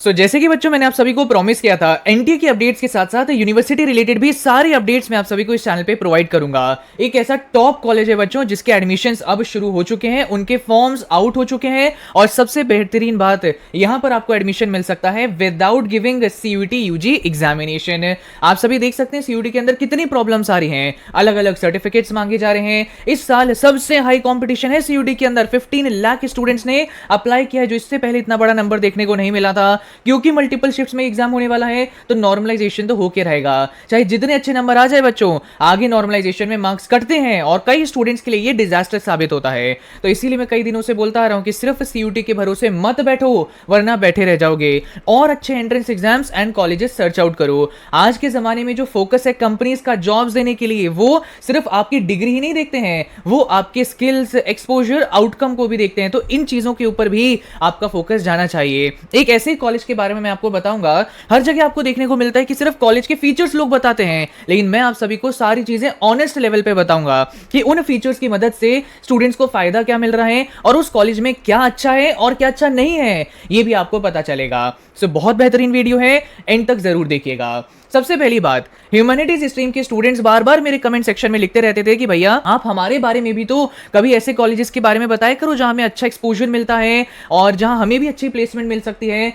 जैसे कि बच्चों मैंने आप सभी को प्रॉमिस किया था एनटीए की अपडेट्स के साथ साथ यूनिवर्सिटी रिलेटेड भी सारी अपडेट्स मैं आप सभी को इस चैनल पे प्रोवाइड करूंगा। एक ऐसा टॉप कॉलेज है बच्चों जिसके एडमिशंस अब शुरू हो चुके हैं, उनके फॉर्म्स आउट हो चुके हैं और सबसे बेहतरीन बात यहां पर आपको एडमिशन मिल सकता है without giving CUET UG examination. आप सभी देख सकते हैं सीयूटी के अंदर कितनी प्रॉब्लम्स आ रही हैं, अलग अलग सर्टिफिकेट्स मांगे जा रहे हैं। इस साल सबसे हाई कॉम्पिटिशन है सीयूटी के अंदर, 15 लाख स्टूडेंट्स ने अप्लाई किया है, जो इससे पहले इतना बड़ा नंबर देखने को नहीं मिला था। क्योंकि मल्टीपल शिफ्ट्स में एग्जाम होने वाला है तो नॉर्मलाइजेशन तो होके रहेगा, चाहे जितने अच्छे नंबर आ जाए बच्चों, आगे नॉर्मलाइजेशन में मार्क्स कटते हैं और कई स्टूडेंट्स के लिए ये डिजास्टर साबित होता है। तो इसीलिए मैं कई दिनों से बोलता आ रहा हूं कि सिर्फ सीयूटी के भरोसे मत बैठो वरना बैठे रह जाओगे, और अच्छे entrance exams and colleges search out करो। आज के जमाने में जो फोकस है कंपनीज का जॉब्स देने के लिए, वो सिर्फ आपकी डिग्री ही नहीं देखते हैं, वो आपके स्किल्स, एक्सपोजर, आउटकम को भी देखते हैं। तो इन चीजों के ऊपर भी आपका फोकस जाना चाहिए। एक ऐसे कॉलेज के बारे में मैं आपको बताऊंगा, हर जगह आपको देखने को मिलता है कि सिर्फ कॉलेज के फीचर्स लोग बताते हैं, लेकिन मैं आप सभी को सारी चीजें ऑनेस्ट लेवल पे बताऊंगा कि उन फीचर्स की मदद से स्टूडेंट्स को फायदा क्या मिल रहा है और उस कॉलेज में क्या अच्छा है और क्या अच्छा नहीं है, ये भी आपको पता चलेगा। बहुत बेहतरीन वीडियो है, एंड तक जरूर देखिएगा। सबसे पहली बात, ह्यूमैनिटीज स्ट्रीम के स्टूडेंट्स बार बार मेरे कमेंट सेक्शन में लिखते रहते थे कि भैया आप हमारे बारे में भी तो कभी ऐसे कॉलेजेस के बारे में बताया करो जहां हमें अच्छा एक्सपोजर मिलता है और जहां हमें भी अच्छी प्लेसमेंट मिल सकती है।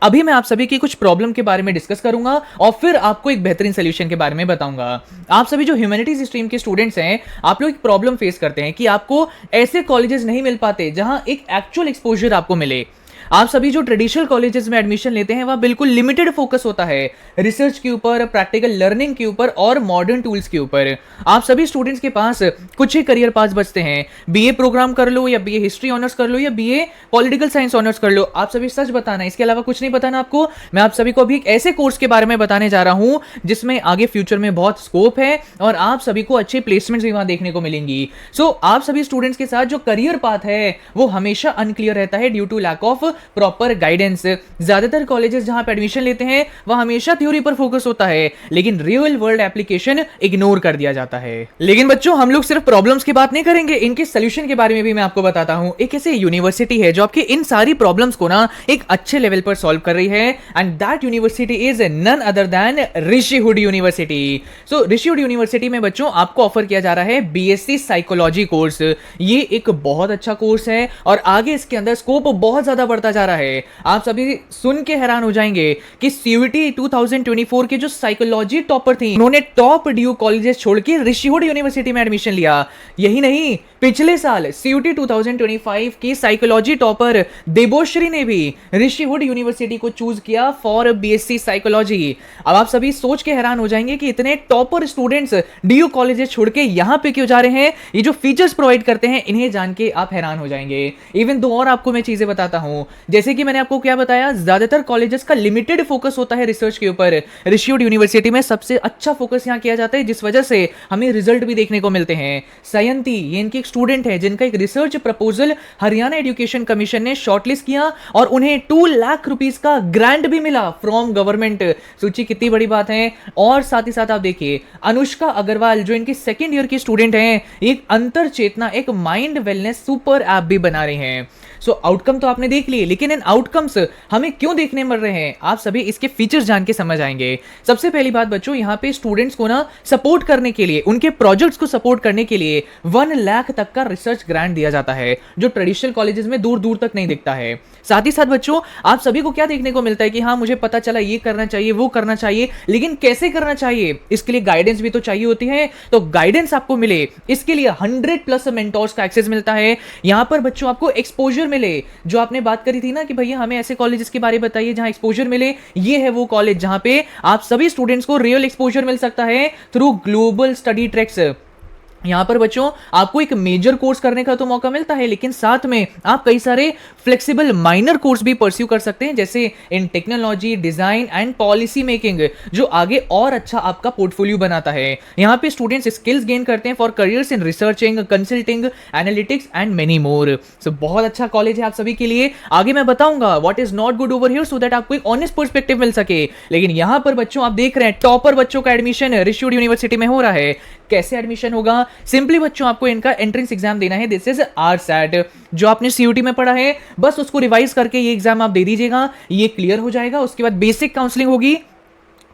अभी मैं आप सभी की कुछ प्रॉब्लम के बारे में डिस्कस करूंगा और फिर आपको एक बेहतरीन सोल्यूशन के बारे में बताऊंगा। आप सभी जो ह्यूमैनिटीज स्ट्रीम के स्टूडेंट्स हैं, आप लोग एक प्रॉब्लम फेस करते हैं कि आपको ऐसे कॉलेजेस नहीं मिल पाते जहां एक एक्चुअल एक्सपोजर आपको मिले। आप सभी जो ट्रेडिशनल कॉलेजेस में एडमिशन लेते हैं वहां बिल्कुल लिमिटेड फोकस होता है रिसर्च के ऊपर, प्रैक्टिकल लर्निंग के ऊपर और मॉडर्न टूल्स के ऊपर। आप सभी स्टूडेंट्स के पास कुछ ही करियर पास बचते हैं, बीए प्रोग्राम कर लो या बीए हिस्ट्री ऑनर्स कर लो या बीए पॉलिटिकल साइंस ऑनर्स कर लो। आप सभी सच बताना, इसके अलावा कुछ नहीं बताना आपको। मैं आप सभी को अभी एक ऐसे कोर्स के बारे में बताने जा रहा हूं जिसमें आगे फ्यूचर में बहुत स्कोप है और आप सभी को अच्छे प्लेसमेंट्स भी वहां देखने को मिलेंगी। आप सभी स्टूडेंट्स के साथ जो करियर पाथ है वो हमेशा अनक्लियर रहता है due to lack of proper guidance. ज्यादातर कॉलेजेस जहां पे एडमिशन लेते हैं वहां हमेशा थ्योरी पर फोकस होता है, लेकिन रियल वर्ल्ड एप्लीकेशन इग्नोर कर दिया जाता है। लेकिन बच्चों हम लोग सिर्फ प्रॉब्लम्स की बात नहीं करेंगे, इनके सोल्यूशन के बारे में भी मैं आपको बताता हूं। एक ऐसी यूनिवर्सिटी है जो आपकी इन सारी प्रॉब्लम्स को ना एक अच्छे लेवल पर सॉल्व कर रही है, and that university is none other than Rishihood university. Rishihood university में बच्चों आपको ऑफर किया जा रहा है बीएससी साइकोलॉजी कोर्स। ये एक बहुत अच्छा कोर्स है और आगे इसके अंदर स्कोप बहुत ज्यादा बढ़ता जा रहा है। आप सभी सुन के हैरान हो जाएंगे कि सीयूटी 2024 के जो साइकोलॉजी टॉपर थी, उन्होंने टॉप ड्यू कॉलेजेस छोड़ के ऋषिहुड यूनिवर्सिटी में एडमिशन लिया। यही नहीं, पिछले साल सीयूटी 2025 की साइकोलॉजी टॉपर देबोश्री ने भी ऋषिहुड यूनिवर्सिटी को चूज किया फॉर बीएससी साइकोलॉजी। अब आप सभी सोच के हैरान हो जाएंगे कि इतने टॉपर स्टूडेंट्स डीयू कॉलेजेस छोड़ के यहां पे क्यों जा रहे हैं। ये जो फीचर्स प्रोवाइड करते हैं इन्हें जान के आप हैरान हो जाएंगे। इवन दो और आपको मैं चीजें बताता हूं, जैसे कि मैंने आपको क्या बताया, ज्यादातर कॉलेजेस का लिमिटेड फोकस होता है रिसर्च के ऊपर। ऋषिहुड यूनिवर्सिटी में सबसे अच्छा फोकस यहां किया जाता है, जिस वजह से हमें रिजल्ट भी देखने को मिलते हैं। सयंती, ये इनकी एक स्टूडेंट है जिनका एक research proposal Haryana education commission ने शॉर्टलिस्ट किया और उन्हें 2 लाख रुपीस का ग्रांट भी मिला फ्रॉम गवर्नमेंट। सोचिए कितनी बड़ी बात है। और साथ ही साथ आप देखिए अनुष्का अग्रवाल जो इनकी सेकेंड ईयर की स्टूडेंट है, एक अंतर चेतना, एक माइंड वेलनेस सुपर ऐप भी बना रहे हैं। आउटकम तो आपने देख लिए, लेकिन इन आउटकम्स हमें क्यों देखने मिल रहे हैं, आप सभी इसके फीचर्स जान के समझ आएंगे। सबसे पहली बात बच्चों, यहाँ पे स्टूडेंट्स को ना सपोर्ट करने के लिए, उनके प्रोजेक्ट्स को सपोर्ट करने के लिए 1 लाख तक का रिसर्च ग्रांट दिया जाता है, जो ट्रेडिशनल कॉलेजेस में दूर दूर तक नहीं दिखता है। साथ ही साथ बच्चों आप सभी को क्या देखने को मिलता है कि हाँ मुझे पता चला ये करना चाहिए, वो करना चाहिए, लेकिन कैसे करना चाहिए, इसके लिए गाइडेंस भी तो चाहिए होती है। तो गाइडेंस आपको मिले, इसके लिए 100+ मेंटोर्स का एक्सेस मिलता है। यहां पर बच्चों आपको एक्सपोजर मिले, जो आपने बात करी थी ना कि भैया हमें ऐसे कॉलेजेस के बारे में बताइए जहां एक्सपोजर मिले, ये है वो कॉलेज जहां पे आप सभी स्टूडेंट्स को रियल एक्सपोजर मिल सकता है थ्रू ग्लोबल स्टडी ट्रैक्स। यहां पर बच्चों आपको एक मेजर कोर्स करने का तो मौका मिलता है, लेकिन साथ में आप कई सारे फ्लेक्सिबल माइनर कोर्स भी परस्यू कर सकते हैं, जैसे in technology, design and policy making, जो आगे और अच्छा आपका पोर्टफोलियो बनाता है। यहां पे स्टूडेंट्स स्किल्स गेन करते हैं for careers in researching, consulting, analytics and many more. बहुत अच्छा कॉलेज है आप सभी के लिए। आगे मैं बताऊंगा what is not good over here, so that आपको एक ऑनेस्ट पर्सपेक्टिव मिल सके। लेकिन यहां पर बच्चों आप देख रहे हैं टॉपर बच्चों का एडमिशन ऋषिहुड यूनिवर्सिटी में हो रहा है। कैसे एडमिशन होगा, सिंपली बच्चों आपको इनका एंट्रेंस एग्जाम देना है, दिस इज आरसैट। जो आपने सीयूटी में पढ़ा है बस उसको रिवाइज करके ये एग्जाम आप दे दीजिएगा, ये क्लियर हो जाएगा। उसके बाद बेसिक काउंसलिंग होगी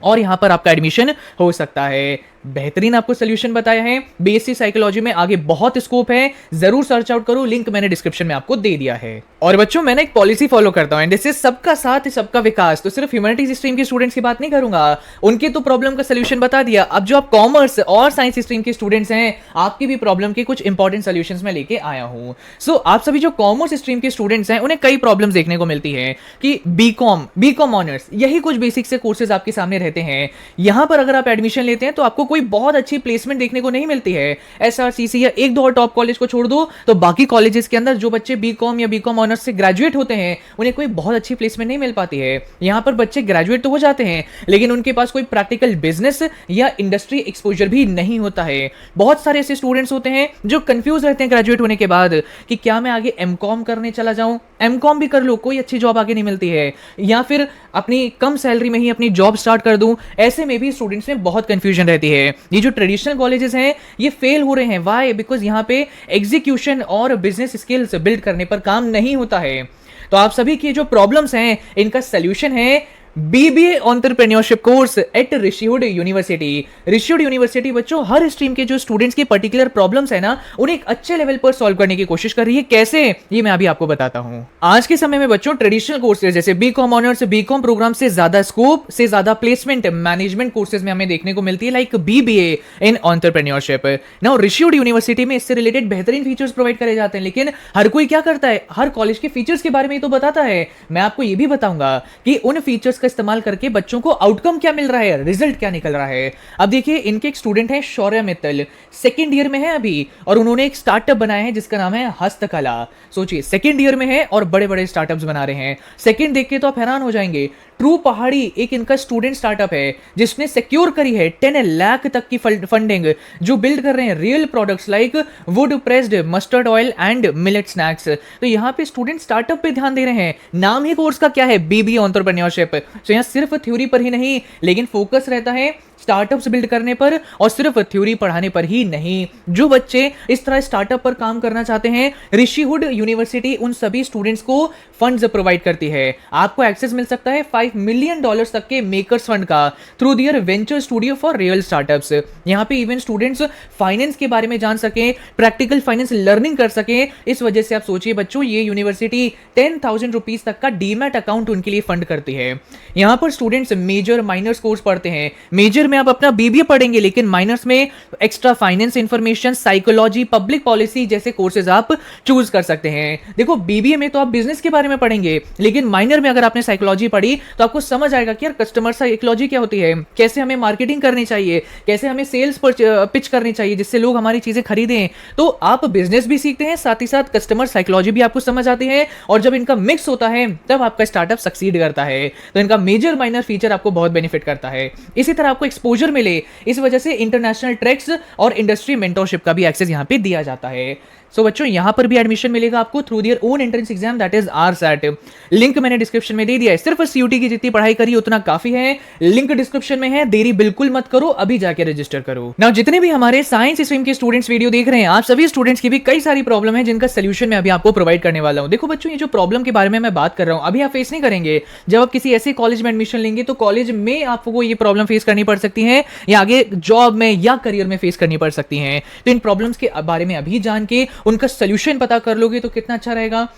और यहां पर आपका एडमिशन हो सकता है। बेहतरीन आपको सोल्यूशन बताया है। बीएससी साइकोलॉजी में आगे बहुत स्कोप है, जरूर सर्च आउट करो, लिंक मैंने डिस्क्रिप्शन में आपको दे दिया है। और बच्चों मैंने एक पॉलिसी फॉलो करता हूं, जैसे सबका साथ सबका विकास। तो सिर्फ ह्यूमैनिटीज स्ट्रीम के स्टूडेंट्स की बात नहीं करूंगा, उनके तो प्रॉब्लम का सोल्यूशन बता दिया। अब जो आप कॉमर्स और साइंस स्ट्रीम के स्टूडेंट्स हैं, आपकी भी प्रॉब्लम के कुछ इंपॉर्टेंट सोल्यूशंस मैं लेके आया हूं। सो आप सभी जो कॉमर्स स्ट्रीम के स्टूडेंट्स हैं उन्हें कई प्रॉब्लम्स देखने को मिलती है कि बीकॉम ऑनर्स, यही कुछ बेसिक से कोर्सेज आपके सामने रहते हैं। यहां पर अगर आप एडमिशन लेते हैं तो आपको कोई बहुत अच्छी प्लेसमेंट देखने को नहीं मिलती है। एसआरसीसी या एक दो और टॉप कॉलेज को छोड़ दो तो बाकी कॉलेजेस के अंदर जो बच्चे बीकॉम या बीकॉम ऑनर्स से ग्रेजुएट होते हैं उन्हें कोई बहुत अच्छी प्लेसमेंट नहीं मिल पाती है। यहां पर बच्चे ग्रेजुएट तो हो जाते हैं लेकिन उनके पास कोई प्रैक्टिकल बिजनेस या इंडस्ट्री एक्सपोजर भी नहीं होता है। बहुत सारे ऐसे स्टूडेंट्स होते हैं जो कंफ्यूज रहते हैं ग्रेजुएट होने के बाद कि क्या मैं आगे एमकॉम करने चला जाऊं, एमकॉम भी कर लो, कोई अच्छी जॉब आगे नहीं मिलती है, या फिर अपनी कम सैलरी में ही अपनी जॉब स्टार्ट कर दूं। ऐसे में भी स्टूडेंट्स में बहुत कंफ्यूजन रहती है। ये जो ट्रेडिशनल कॉलेजेस हैं ये फेल हो रहे हैं, व्हाई? बिकॉज यहाँ पे एग्जीक्यूशन और बिजनेस स्किल्स बिल्ड करने पर काम नहीं होता है। तो आप सभी की जो प्रॉब्लम्स हैं इनका सोल्यूशन है BBA entrepreneurship course at Rishihood university. Rishihood university बच्चों हर स्ट्रीम के जो स्टूडेंट्स की पर्टिकुलर प्रॉब्लम्स है ना उन्हें एक अच्छे लेवल पर सॉल्व करने की कोशिश कर रही है। कैसे, ये मैं अभी आपको बताता हूं। आज के समय में बच्चों ट्रेडिशनल कोर्सेज जैसे बीकॉम ऑनर्स, बीकॉम प्रोग्राम से ज्यादा स्कोप, से ज्यादा प्लेसमेंट मैनेजमेंट कोर्सेज में हमें देखने को मिलती है, लाइक बीबीए इन एंटरप्रेन्योरशिप। नाउ ऋषिहुड यूनिवर्सिटी में इससे रिलेटेड बेहतरीन फीचर्स प्रोवाइड करे जाते हैं, लेकिन हर कोई क्या करता है, हर कॉलेज के फीचर्स के बारे में तो बताता है। मैं आपको ये भी बताऊंगा कि उन फीचर्स का इस्तेमाल करके बच्चों को आउटकम क्या मिल रहा है, रिजल्ट क्या निकल रहा है। अब देखिए इनके एक स्टूडेंट है शौर्य मित्तल, सेकंड ईयर में है अभी, और उन्होंने एक स्टार्टअप बनाया है जिसका नाम है हस्तकला। सोचिए सेकंड ईयर में है और बड़े बड़े स्टार्टअप्स बना रहे हैं। सेकंड देख के तो आप हैरान हो जाएंगे। ट्रू पहाड़ी एक इनका स्टूडेंट स्टार्टअप है जिसने सिक्योर करी है 10 लाख तक की फंडिंग, जो बिल्ड कर रहे हैं real products like would pressed mustard oil and millet snacks. तो यहाँ पे स्टूडेंट स्टार्टअप पे ध्यान दे रहे हैं। नाम ही कोर्स का क्या है, बीबीए एंटरप्रेन्योरशिप। तो यहाँ सिर्फ थ्योरी पर ही नहीं लेकिन फोकस रहता है स्टार्टअप्स बिल्ड करने पर, और सिर्फ थ्योरी पढ़ाने पर ही नहीं। जो बच्चे इस तरह स्टार्टअप पर काम करना चाहते हैं, ऋषिहुड यूनिवर्सिटी उन सभी स्टूडेंट्स को फंड्स प्रोवाइड करती है। आपको एक्सेस मिल सकता है $5 मिलियन तक के मेकर्स फंड का through their venture studio for real startups. यहाँ पे इवन स्टूडेंट्स फाइनेंस के बारे में जान सके, प्रैक्टिकल फाइनेंस लर्निंग कर सके। इस वजह से आप सोचिए बच्चों, ये यूनिवर्सिटी 10,000 रुपीज तक का डीमैट अकाउंट उनके लिए फंड करती है। यहाँ पर स्टूडेंट्स मेजर माइनर्स कोर्स पढ़ते हैं। मेजर में आप अपना बीबीए पढ़ेंगे लेकिन माइनर्स में extra finance information, psychology, public policy जैसे कोर्सेज आप चूज कर सकते हैं। देखो बीबीए में तो आप बिजनेस के बारे में पढ़ेंगे लेकिन माइनर में अगर आपने साइकोलॉजी पढ़ी तो आपको समझ आएगा कि यार कस्टमर साइकोलॉजी क्या होती है, कैसे हमें मार्केटिंग करनी चाहिए, कैसे हमें सेल्स पर पिच करनी चाहिए जिससे लोग हमारी चीजें खरीदें। तो आप बिजनेस भी सीखते हैं, साथ ही साथ कस्टमर साइकोलॉजी भी आपको समझ आती है, और जब इनका मिक्स होता है तब आपका स्टार्टअप सक्सीड करता है। तो इनका मेजर माइनर फीचर आपको बहुत बेनिफिट करता है। इसी तरह आपको एक्सपोजर मिले, इस वजह से इंटरनेशनल ट्रैक्स और इंडस्ट्री मेंटरशिप का भी एक्सेस यहां पे दिया जाता है। सो बच्चों यहां पर भी एडमिशन मिलेगा आपको through their own entrance exam, that is RSAT. Link मैंने डिस्क्रिप्शन में दे दिया है। सिर्फ सीयूटी की जितनी पढ़ाई करी उतना काफी है, लिंक डिस्क्रिप्शन में है, देरी बिल्कुल मत करो, अभी जाके रजिस्टर करो। नाउ जितने भी हमारे साइंस स्ट्रीम के स्टूडेंट्स वीडियो देख रहे हैं, आप सभी स्टूडेंट्स की भी कई सारी प्रॉब्लम है जिनका सोल्यूशन मैं अभी आपको प्रोवाइड करने वाला हूं। देखो बच्चों, ये जो प्रॉब्लम के बारे में मैं बात कर रहा हूं अभी आप फेस नहीं करेंगे। जब आप किसी ऐसे कॉलेज में एडमिशन लेंगे तो कॉलेज में आपको ये प्रॉब्लम फेस करनी पड़ सकती है, या आगे जॉब में या करियर में फेस करनी पड़ सकती है। तो इन प्रॉब्लम्स के बारे में अभी जान के उनका सोल्यूशन पता कर लोगे तो कितना अच्छा रहेगा।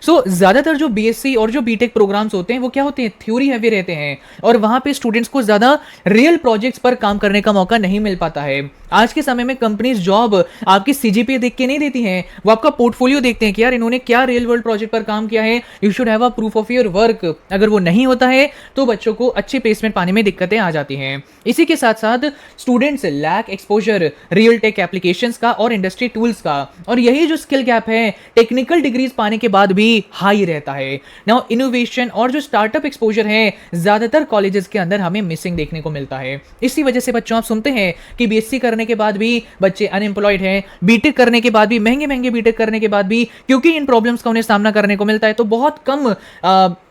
ज्यादातर जो बीएससी और जो बीटेक प्रोग्राम्स होते हैं वो क्या होते हैं, थ्योरी हैवी रहते हैं, और वहां पे स्टूडेंट्स को ज्यादा रियल प्रोजेक्ट्स पर काम करने का मौका नहीं मिल पाता है। आज के समय में कंपनीज जॉब आपकी सीजीपीए देख के नहीं देती हैं, वो आपका पोर्टफोलियो देखते हैं कि यार इन्होंने क्या रियल वर्ल्ड प्रोजेक्ट पर काम किया है, you should have a proof of your work. अगर वो नहीं होता है तो बच्चों को अच्छी प्लेसमेंट पाने में दिक्कतें आ जाती हैं। इसी के साथ साथ students lack exposure real tech applications का और इंडस्ट्री टूल्स का, और यही जो स्किल गैप है टेक्निकल डिग्रीज पाने के बाद भी हाई रहता है। नाउ इनोवेशन और जो स्टार्टअप एक्सपोजर है ज्यादातर कॉलेजेस के अंदर हमें मिसिंग देखने को मिलता है। इसी वजह से बच्चों आप सुनते हैं कि बीएससी करने के बाद भी बच्चे अनएम्प्लॉयड हैं, बीटेक करने के बाद भी, महंगे महंगे बीटेक करने के बाद भी, क्योंकि इन प्रॉब्लम्स का उन्हें सामना करने को मिलता है तो बहुत कम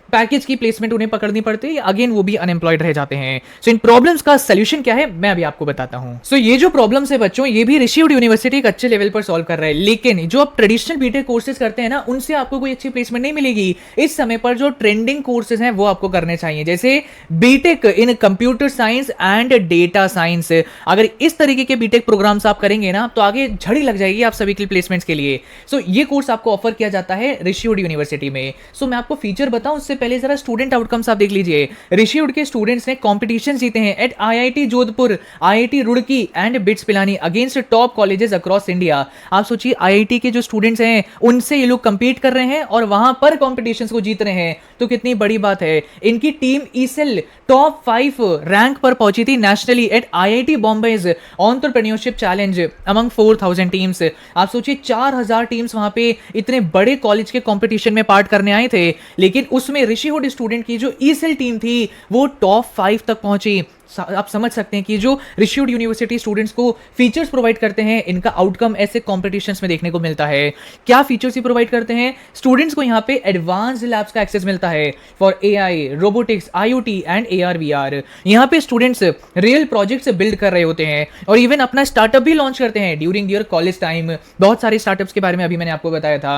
पैकेज की प्लेसमेंट उन्हें पकड़नी पड़ती है, अगेन वो भी अनएम्प्लॉयड रह जाते हैं। सो इन प्रॉब्लम्स का सोल्यूशन क्या है मैं अभी आपको बताता हूं। सो ये जो प्रॉब्लम्स है बच्चों, ये भी ऋषिवुड यूनिवर्सिटी एक अच्छे लेवल पर सॉल्व कर रहा है, लेकिन जो आप ट्रेडिशनल बीटेक कोर्सेज करते हैं ना, उनसे आपको कोई अच्छी प्लेसमेंट नहीं मिलेगी। इस समय पर जो ट्रेंडिंग कोर्सेज हैं वो आपको करने चाहिए, जैसे B Tech in computer science and data science. अगर इस तरीके के बीटेक प्रोग्राम्स आप करेंगे ना, तो आगे झड़ी लग जाएगी आप सभी के प्लेसमेंट्स के लिए। सो ये कोर्स आपको ऑफर किया जाता है ऋषिवुड यूनिवर्सिटी में। सो मैं आपको फीचर बताऊं उससे पहले जरा स्टूडेंट आउटकम्स आप देख लीजिए। ऋषिवुड के स्टूडेंट्स ने कॉम्पिटिशन जीते हैं eight IIT Jodhpur, IIT Roorkee and bits Pilani against top colleges across India. आप सोचिए आईआईटी के जो स्टूडेंट्स हैं उनसे ये लोग compete कर रहे हैं और वहां पर कॉम्पिटिशन्स को जीत रहे हैं, तो कितनी बड़ी बात है। इनकी टीम ईसेल टॉप 5 रैंक पर पहुंची थी nationally at IIT Bombay's entrepreneurship challenge among 4000 teams. आप सोचिए 4000 टीम्स वहां पे इतने बड़े कॉलेज के कंपटीशन में पार्ट करने आए थे, लेकिन उसमें ऋषिवुड स्टूडेंट की जो ईसेल टीम थी वो टॉप 5 तक पहुंची। आप समझ सकते हैं कि जो ऋषिवुड यूनिवर्सिटी स्टूडेंट्स को फीचर्स प्रोवाइड करते हैं, इनका आउटकम ऐसे कॉम्पिटिशन्स में देखने को मिलता है। क्या फीचर्स ही प्रोवाइड करते हैं? स्टूडेंट्स को यहाँ पे एडवांस लैब्स का एक्सेस मिलता है for AI, robotics, IoT and AR VR. यहाँ पे स्टूडेंट्स रियल प्रोजेक्ट्स बिल्ड कर रहे होते हैं और इवन अपना स्टार्टअप भी लॉन्च करते हैं ड्यूरिंग योर कॉलेज टाइम। बहुत सारे स्टार्टअप्स के बारे में अभी मैंने आपको बताया था।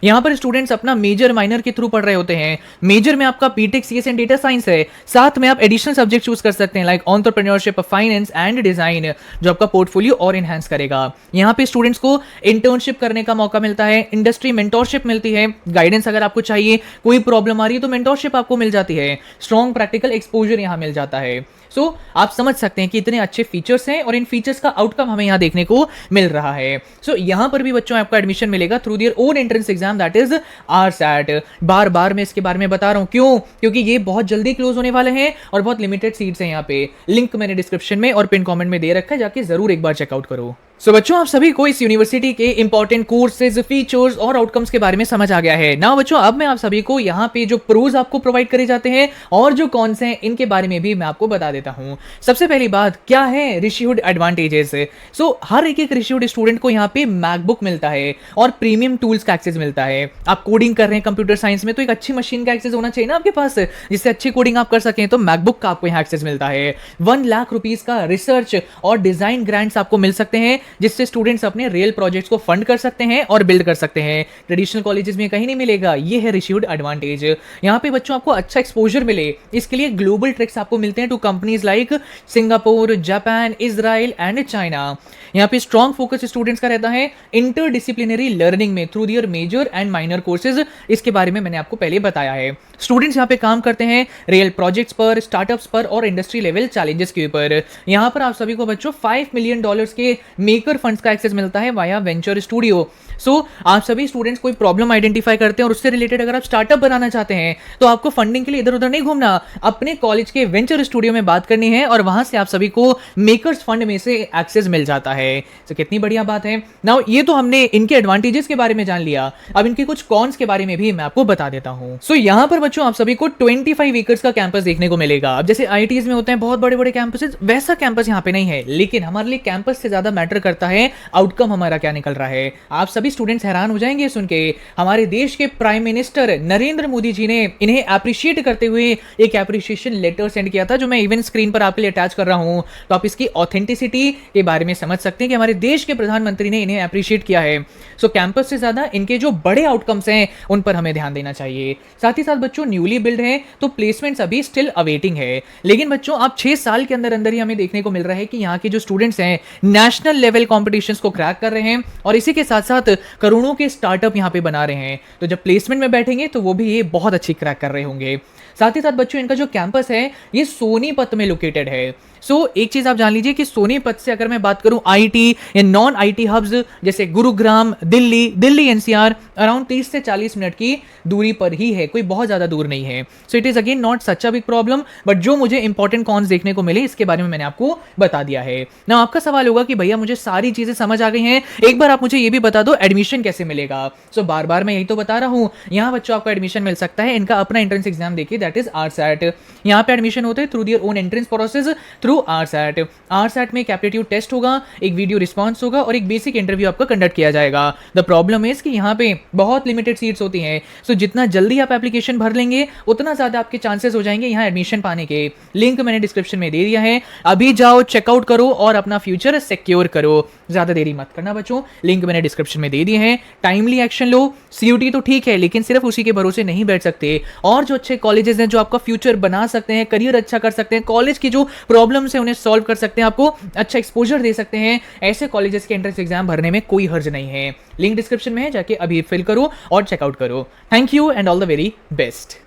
यहाँ पर स्टूडेंट्स अपना मेजर माइनर के थ्रू पढ़ रहे होते हैं। मेजर में आपका B Tech CS and data science है, साथ में आप एडिशनल सब्जेक्ट चूज कर सकते हैं like entrepreneurship, finance and design, जो आपका पोर्टफोलियो और एनहांस करेगा। यहाँ पे स्टूडेंट्स को इंटर्नशिप करने का मौका मिलता है, इंडस्ट्री मेंटोरशिप मिलती है, गाइडेंस अगर आपको चाहिए, कोई प्रॉब्लम आ रही है तो मेंटोरशिप आपको मिल जाती है, स्ट्रॉन्ग प्रैक्टिकल एक्सपोजर यहाँ मिल जाता है। सो आप समझ सकते हैं कि इतने अच्छे फीचर्स हैं और इन फीचर्स का आउटकम हमें यहाँ देखने को मिल रहा है। सो यहाँ पर भी बच्चों आपको एडमिशन मिलेगा through their own entrance exam that is RSAT. बार बार मैं इसके बारे में बता रहा हूँ, क्यों? क्योंकि ये बहुत जल्दी क्लोज होने वाले हैं और बहुत लिमिटेड सीट्स हैं यहाँ पे। लिंक मैंने डिस्क्रिप्शन में और पिन कमेंट में दे रखा है, जाके जरूर एक बार चेकआउट करो। सो बच्चों आप सभी को इस यूनिवर्सिटी के इंपॉर्टेंट कोर्सेज, फीचर्स और आउटकम्स के बारे में समझ आ गया है ना बच्चों। अब मैं आप सभी को यहाँ पे जो प्रोज आपको प्रोवाइड करे जाते हैं और जो कॉन्स हैं इनके बारे में भी मैं आपको बता देता हूँ। सबसे पहली बात, क्या है ऋषिवुड एडवांटेजेस? सो हर एक ऋषिवुड स्टूडेंट को यहाँ पे मैकबुक मिलता है और प्रीमियम टूल्स का एक्सेस मिलता है। आप कोडिंग कर रहे हैं कंप्यूटर साइंस में, तो एक अच्छी मशीन का एक्सेस होना चाहिए ना आपके पास, जिससे अच्छी कोडिंग आप कर सकें, तो मैकबुक का आपको यहाँ एक्सेस मिलता है। 1 लाख रुपीज का रिसर्च और डिजाइन ग्रांट्स आपको मिल सकते हैं, जिससे स्टूडेंट्स अपने रियल प्रोजेक्ट्स को फंड कर सकते हैं और बिल्ड कर सकते हैं। ट्रेडिशनल कॉलेजेस में कहीं नहीं मिलेगा, ये है ऋषिवुड एडवांटेज। यहाँ पे बच्चों आपको अच्छा एक्सपोजर मिले, इसके लिए ग्लोबल ट्रैक्स आपको मिलते हैं to companies like Singapore, Japan, Israel and China. यहाँ पे स्ट्रॉन्ग फोकस स्टूडेंट्स का रहता है इंटरडिसिप्लिनरी लर्निंग में through their major and minor courses. इसके बारे में मैंने आपको पहले बताया है। स्टूडेंट्स यहाँ पे काम करते हैं रियल प्रोजेक्ट्स पर, स्टार्टअप्स पर और इंडस्ट्री लेवल चैलेंजेस के ऊपर। यहाँ पर आप सभी को बच्चों $5 मिलियन के मेकर फंड्स का एक्सेस मिलता है वाया वेंचर स्टूडियो। सो आप सभी स्टूडेंट्स कोई प्रॉब्लम आइडेंटिफाई करते हैं और उससे रिलेटेड अगर आप स्टार्टअप बनाना चाहते हैं, तो आपको फंडिंग के लिए इधर उधर नहीं घूमना, अपने कॉलेज के वेंचर स्टूडियो में बात करनी है और वहां से आप सभी को मेकर्स फंड में से एक्सेस मिल जाता है। तो कितनी बढ़िया बात है। नाउ ये तो हमने इनके एडवांटेजेस के बारे में जान लिया, अब इनके कुछ कॉन्स के बारे में भी मैं आपको बता देता हूं। सो यहाँ पर बच्चों आप सभी को 25 एकर्स का कैंपस देखने को मिलेगा। अब जैसे आईआईटीज में होते हैं बहुत बड़े बड़े कैंपसेस, वैसा कैंपस यहाँ पे नहीं है, लेकिन हमारे लिए कैंपस से ज्यादा मैटर करता है आउटकम हमारा क्या निकल रहा है। आप सभी स्टूडेंट्स हैरान हो जाएंगे सुन के, हमारे देश के प्राइम मिनिस्टर नरेंद्र मोदी जी ने इन्हें अप्रिशिएट करते हुए एक एप्रिशिएशन लेटर सेंड किया था, जो मैं इवन स्क्रीन पर आपके लिए अटैच कर रहा हूं। तो आप इसकी ऑथेंटिसिटी के बारे में समझ सकते हैं कि हमारे देश के प्रधानमंत्री ने इन्हें अप्रिशिएट किया है। सो कैंपस से ज्यादा इनके जो बड़े आउटकम्स हैं उन पर हमें ध्यान देना चाहिए। साथ ही साथ बच्चों न्यूली बिल्ड है तो प्लेसमेंट्स अभी स्टिल अवेटिंग है, लेकिन बच्चों आप 6 साल के अंदर अंदर ही हमें देखने को मिल रहा है कि यहाँ के जो स्टूडेंट्स हैं नेशनल लेवल कॉम्पिटिशन्स को क्रैक कर रहे हैं और इसी के साथ साथ करोड़ों के स्टार्टअप यहाँ पे बना रहे हैं। तो जब प्लेसमेंट में बैठेंगे तो वो भी ये बहुत अच्छी क्रैक कर रहे होंगे। साथ ही साथ बच्चों इनका जो कैंपस है ये सोनीपत में लोकेटेड है। सो एक चीज आप जान लीजिए कि सोनीपत से अगर मैं बात करूं आईटी या नॉन आईटी हब्स जैसे गुरुग्राम, दिल्ली एनसीआर अराउंड 30 से 40 मिनट की दूरी पर ही है, कोई बहुत ज्यादा दूर नहीं है। So it is again not such a big problem, but जो मुझे इंपॉर्टेंट कॉन्स देखने को मिले इसके बारे में मैंने आपको बता दिया है ना। आपका सवाल होगा कि भैया मुझे सारी चीजें समझ आ गई हैं, एक बार आप मुझे ये भी बता दो एडमिशन कैसे मिलेगा। सो बार बार मैं यही तो बता रहा हूँ, यहाँ बच्चों आपको एडमिशन मिल सकता है, इनका अपना एंट्रेंस एग्जाम देखिए दैट इज आरसैट। यहाँ पे एडमिशन होते हैं through their own entrance process through through RSAT. RSAT में एक एप्टीट्यूड टेस्ट होगा, एक वीडियो रिस्पॉन्स होगा और एक बेसिक इंटरव्यू आपका कंडक्ट किया जाएगा। द प्रॉब्लम इज कि यहाँ पे बहुत लिमिटेड सीट्स होती हैं, सो जितना जल्दी आप एप्लीकेशन भर लेंगे उतना ज़्यादा आपके चांसेस हो जाएंगे यहाँ एडमिशन पाने के। लिंक मैंने डिस्क्रिप्शन में दे दिया है, अभी जाओ चेकआउट करो और अपना फ्यूचर सिक्योर करो। ज़्यादा देरी मत करना बच्चों, लिंक मैंने डिस्क्रिप्शन में दे दिए हैं। टाइमली एक्शन लो। सीयूटी तो ठीक है लेकिन सिर्फ उसी के भरोसे नहीं बैठ सकते, और जो अच्छे कॉलेजेस हैं जो आपका फ्यूचर बना सकते हैं, करियर अच्छा कर सकते हैं, कॉलेज की जो प्रॉब्लम्स है उन्हें सॉल्व कर सकते हैं, आपको अच्छा एक्सपोजर दे सकते हैं, ऐसे कॉलेजेस के एंट्रेंस एग्जाम भरने में कोई हर्ज नहीं है। लिंक डिस्क्रिप्शन में है, जाके अभी फिल करो और चेकआउट करो। Thank you and all the very best.